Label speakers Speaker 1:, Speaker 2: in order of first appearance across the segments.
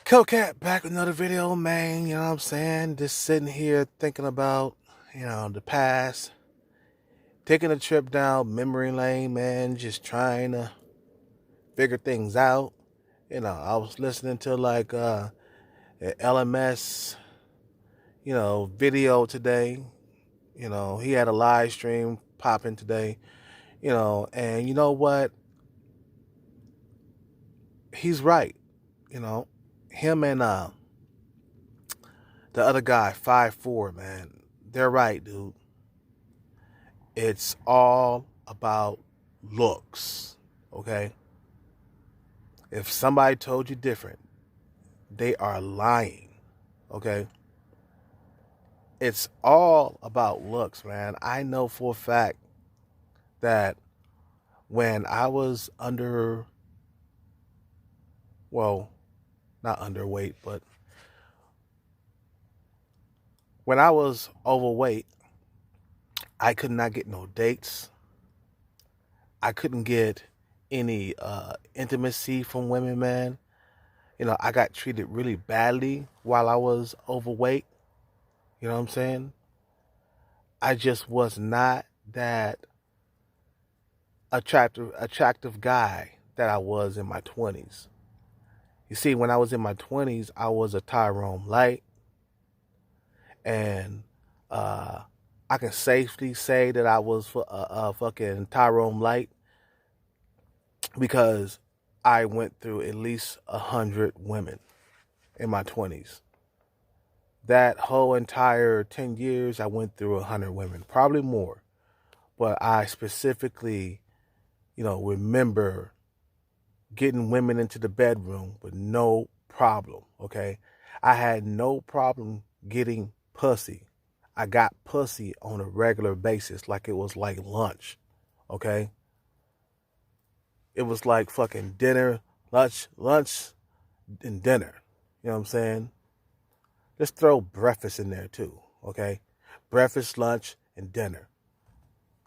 Speaker 1: Cat back with another video, man. You know what I'm saying? Just sitting here thinking about, the past. Taking a trip down memory lane, man. Just trying to figure things out. I was listening to like an LMS, video today. He had a live stream popping today. And you know what? He's right. You know, him and the other guy, 5'4", man. They're right, dude. It's all about looks, okay? If somebody told you different, they are lying, okay? It's all about looks, man. I know for a fact that when I was not underweight, but when I was overweight, I could not get no dates. I couldn't get any intimacy from women, man. I got treated really badly while I was overweight. You know what I'm saying? I just was not that attractive guy that I was in my 20s. You see, when I was in my 20s, I was a Tyrone Light. And I can safely say that I was a fucking Tyrone Light because I went through at least 100 women in my 20s. That whole entire 10 years, I went through 100 women, probably more. But I specifically, remember getting women into the bedroom with no problem, okay? I had no problem getting pussy. I got pussy on a regular basis like it was like lunch, okay? It was like fucking dinner, lunch, and dinner. You know what I'm saying? Let's throw breakfast in there too, okay? Breakfast, lunch, and dinner.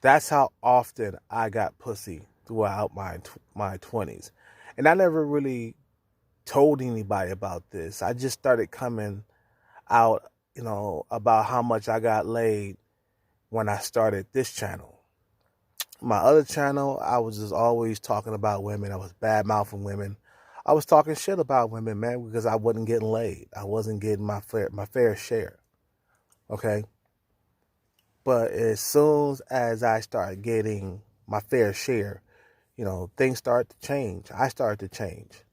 Speaker 1: That's how often I got pussy throughout my 20s. And I never really told anybody about this. I just started coming out, about how much I got laid when I started this channel. My other channel, I was just always talking about women. I was bad-mouthing women. I was talking shit about women, man, because I wasn't getting laid. I wasn't getting my fair share, okay? But as soon as I started getting my fair share, things start to change. I started to change,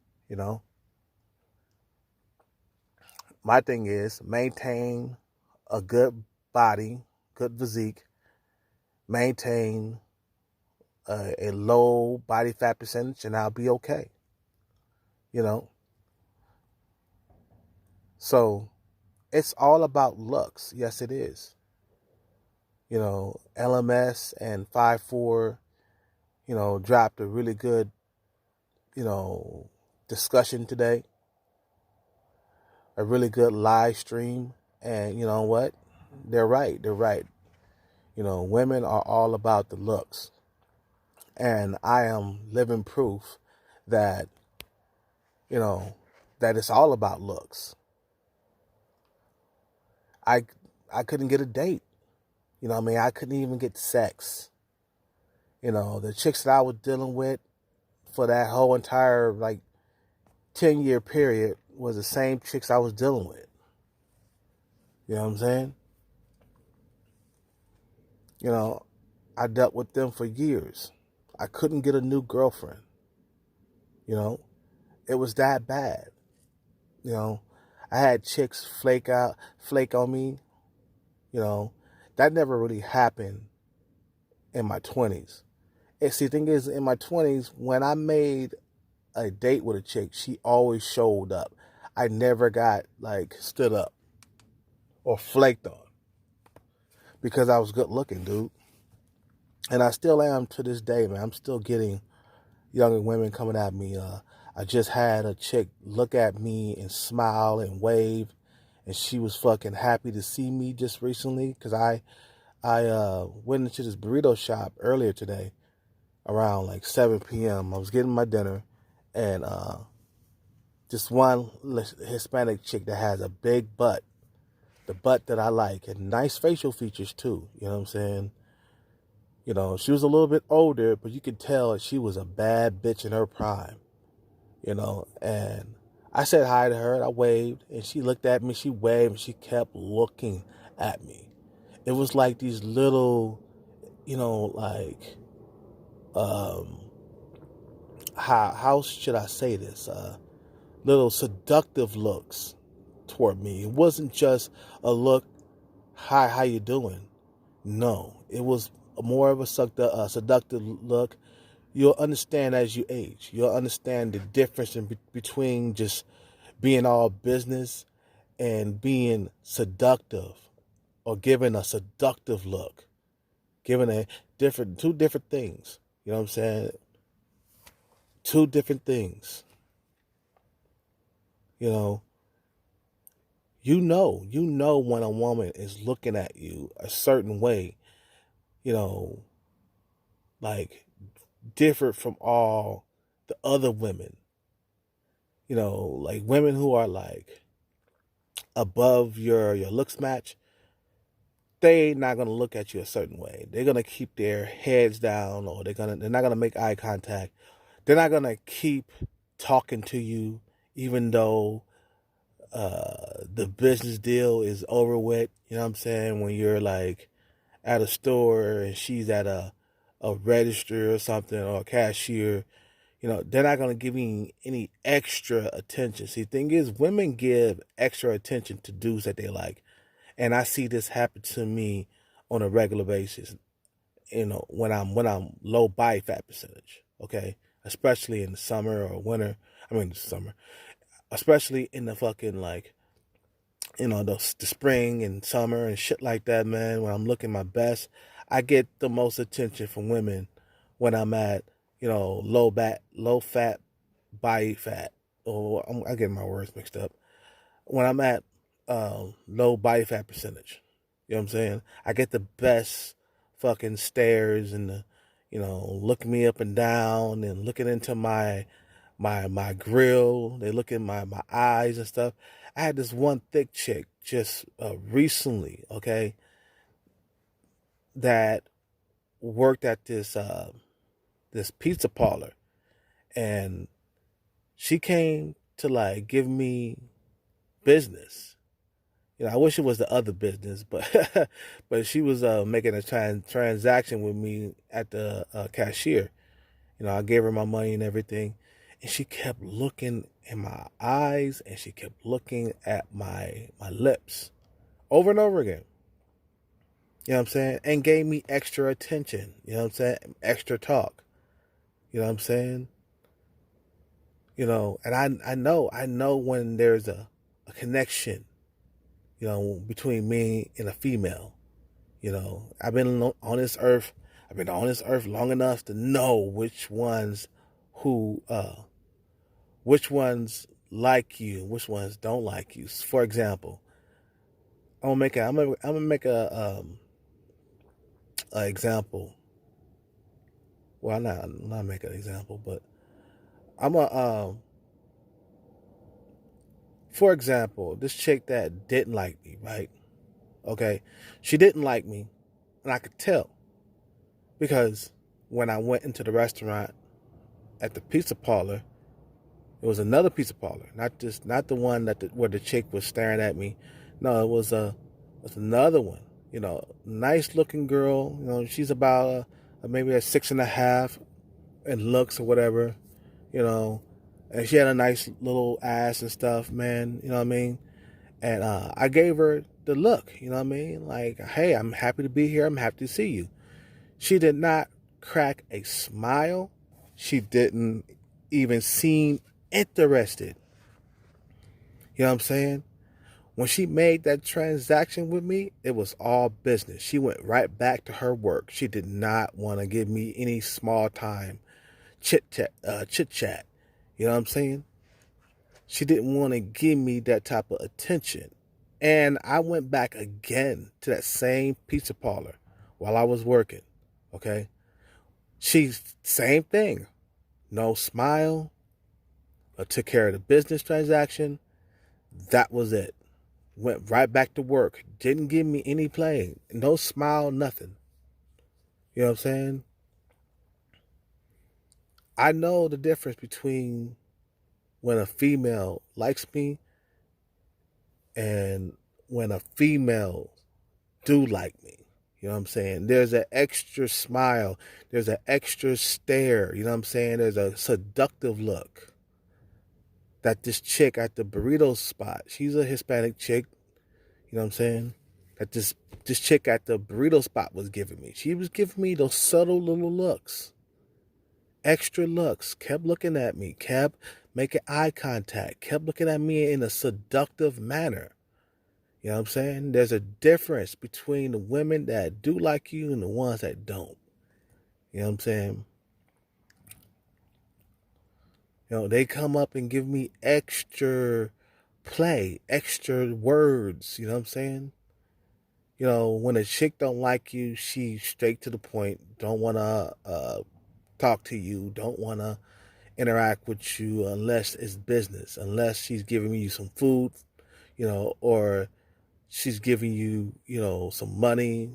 Speaker 1: My thing is maintain a good body, good physique, maintain a low body fat percentage, and I'll be okay, So it's all about looks. Yes, it is. LMS and 5'4", dropped a really good, discussion today. A really good live stream. And you know what? They're right. They're right. Women are all about the looks. And I am living proof that, that it's all about looks. I couldn't get a date. I couldn't even get sex. The chicks that I was dealing with for that whole entire 10-year period was the same chicks I was dealing with. You know what I'm saying? I dealt with them for years. I couldn't get a new girlfriend. It was that bad. I had chicks flake on me. That never really happened in my 20s. And see, the thing is, in my 20s, when I made a date with a chick, she always showed up. I never got stood up or flaked on because I was good looking, dude. And I still am to this day, man. I'm still getting younger women coming at me. I just had a chick look at me and smile and wave, and she was fucking happy to see me just recently because I went into this burrito shop earlier today around 7 p.m. I was getting my dinner, and Just one Hispanic chick that has a big butt, the butt that I like, and nice facial features too. You know what I'm saying? You know, she was a little bit older, but you could tell she was a bad bitch in her prime. You know, and I said hi to her. I waved, and she looked at me. She waved, and she kept looking at me. It was like these little, you know, like, how should I say this? Little seductive looks toward me. It wasn't just a look, hi, how you doing? No, it was more of a seductive look. You'll understand as you age. You'll understand the difference between just being all business and being seductive, or giving a seductive look, giving two different things. You know what I'm saying? Two different things. You know, you know when a woman is looking at you a certain way, you know, like different from all the other women. You know, like women who are like above your looks match, they not gonna look at you a certain way. They're gonna keep their heads down, or they're not gonna make eye contact. They're not gonna keep talking to you, even though the business deal is over with. You know what I'm saying? When you're like at a store and she's at a register or something, or a cashier, you know, they're not going to give you any extra attention. See, the thing is, women give extra attention to dudes that they like. And I see this happen to me on a regular basis, you know, when I'm low body fat percentage, okay? Especially in the summer or winter. I mean, summer. Especially in the fucking, like, you know, the spring and summer and shit like that, man. When I'm looking my best, I get the most attention from women when I'm at, you know, low fat, body fat. Or I'm getting my words mixed up. When I'm at low body fat percentage, you know what I'm saying? I get the best fucking stares, and the, you know, looking me up and down and looking into my grill. They look in my eyes and stuff. I had this one thick chick just recently, okay, that worked at this pizza parlor, and she came to like give me business. You know, I wish it was the other business, but but she was making a transaction with me at the cashier. You know, I gave her my money and everything, and she kept looking in my eyes, and she kept looking at my lips over and over again. You know what I'm saying? And gave me extra attention. You know what I'm saying? Extra talk. You know what I'm saying? You know, and I know when there's a connection, you know, between me and a female. You know, I've been on this earth long enough to know who which ones like you, which ones don't like you. For example, I'm gonna make a example. Well, not make an example, but I'm a for example, this chick that didn't like me, right? Okay, she didn't like me, and I could tell because when I went into the restaurant at the pizza parlor, it was another pizza parlor, not the one where the chick was staring at me. No, it was another one. You know, nice looking girl. You know, she's about maybe a 6.5 in looks or whatever. You know, and she had a nice little ass and stuff, man. You know what I mean? And I gave her the look. You know what I mean? Like, hey, I'm happy to be here. I'm happy to see you. She did not crack a smile. She didn't even seem interested. You know what I'm saying? When she made that transaction with me, it was all business. She went right back to her work. She did not want to give me any small time chit chat. You know what I'm saying? She didn't want to give me that type of attention. And I went back again to that same pizza parlor while I was working. Okay? Same thing. No smile, I took care of the business transaction. That was it. Went right back to work. Didn't give me any play. No smile, nothing. You know what I'm saying? I know the difference between when a female likes me and when a female do like me. You know what I'm saying? There's an extra smile. There's an extra stare. You know what I'm saying? There's a seductive look that this chick at the burrito spot, she's a Hispanic chick. You know what I'm saying? That this chick at the burrito spot was giving me. She was giving me those subtle little looks. Extra looks. Kept looking at me. Kept making eye contact. Kept looking at me in a seductive manner. You know what I'm saying? There's a difference between the women that do like you and the ones that don't. You know what I'm saying? You know, they come up and give me extra play, extra words. You know what I'm saying? You know, when a chick don't like you, she's straight to the point. Don't want to talk to you. Don't want to interact with you unless it's business. Unless she's giving you some food, you know, or she's giving you, you know, some money,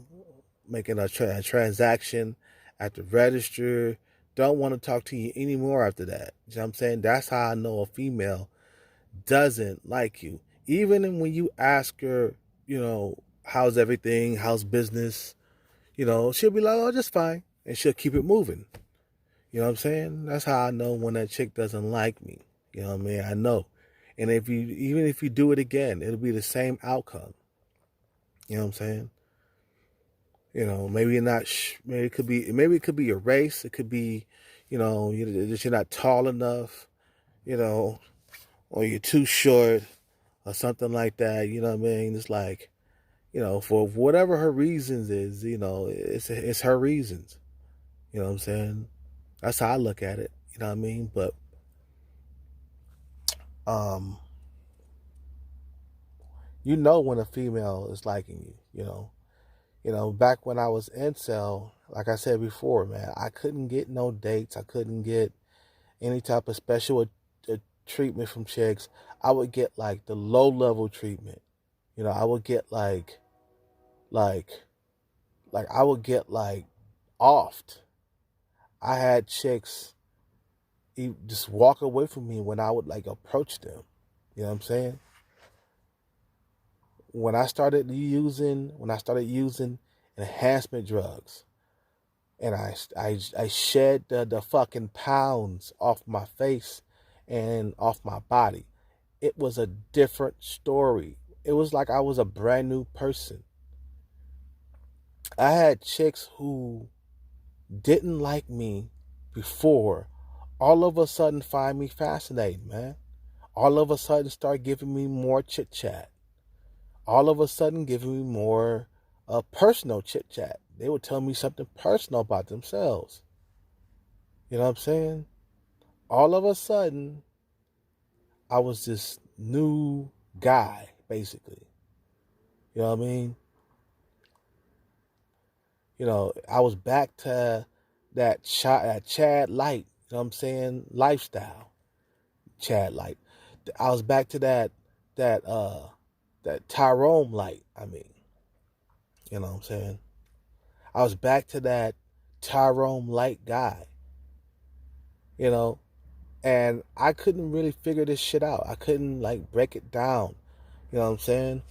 Speaker 1: making a transaction at the register. Don't want to talk to you anymore after that. You know what I'm saying? That's how I know a female doesn't like you. Even when you ask her, you know, how's everything? How's business? You know, she'll be like, oh, just fine. And she'll keep it moving. You know what I'm saying? That's how I know when that chick doesn't like me. You know what I mean? I know. And even if you do it again, it'll be the same outcome. You know what I'm saying? You know, maybe you're not. Maybe it could be a race. It could be, you know, you're not tall enough. You know, or you're too short, or something like that. You know what I mean? It's like, you know, for whatever her reasons is, you know, it's her reasons. You know what I'm saying? That's how I look at it. You know what I mean? But um, you know when a female is liking you. You know, back when I was incel, like I said before, man, I couldn't get no dates. I couldn't get any type of special treatment from chicks. I would get like the low level treatment. You know, I would get like I would get like offed. I had chicks just walk away from me when I would like approach them. You know what I'm saying? When I started using enhancement drugs, and I shed the fucking pounds off my face and off my body, it was a different story. It was like I was a brand new person. I had chicks who didn't like me before all of a sudden find me fascinating, man. All of a sudden start giving me more chit chat. All of a sudden giving me more personal chit chat. They would tell me something personal about themselves. You know what I'm saying? All of a sudden, I was this new guy, basically. You know what I mean? You know, I was back to that Chad Light, you know what I'm saying, lifestyle. Chad Light. I was back to that Tyrone Light, I mean. You know what I'm saying? I was back to that Tyrone Light guy. You know, and I couldn't really figure this shit out. I couldn't like break it down. You know what I'm saying?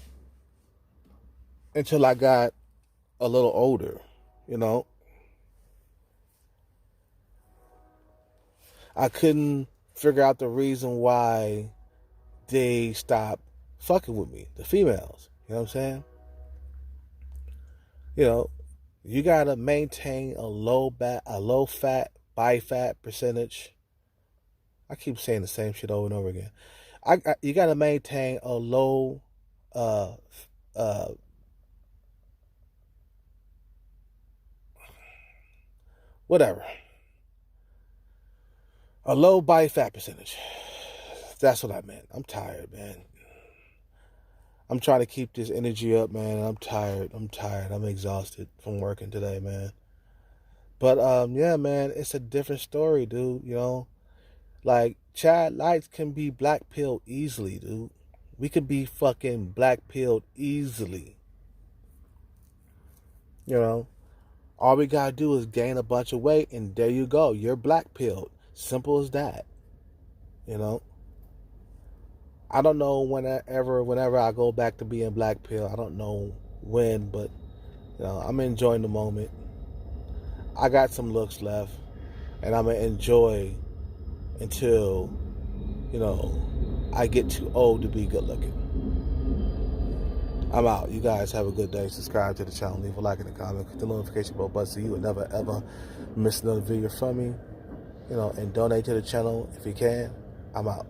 Speaker 1: Until I got a little older, you know. I couldn't figure out the reason why they stopped fucking with me, the females. You know what I'm saying? You know, you gotta maintain a low fat, body fat percentage. I keep saying the same shit over and over again. You gotta maintain a low, uh, uh, whatever, a low body fat percentage. That's what I meant. I'm tired, man. I'm trying to keep this energy up, man. I'm tired. I'm exhausted from working today, man. But yeah, man, it's a different story, dude. You know, Like, Chad Lights can be black pilled easily, dude. We could be fucking black pilled easily. You know? All we gotta do is gain a bunch of weight, and there you go. You're black pilled. Simple as that. You know? I don't know whenever I go back to being black pill, I don't know when, but I'm enjoying the moment. I got some looks left, and I'm gonna enjoy until, I get too old to be good looking. I'm out. You guys have a good day. Subscribe to the channel. Leave a like in the comment. Click the notification bell button so you will never ever miss another video from me. And donate to the channel if you can. I'm out.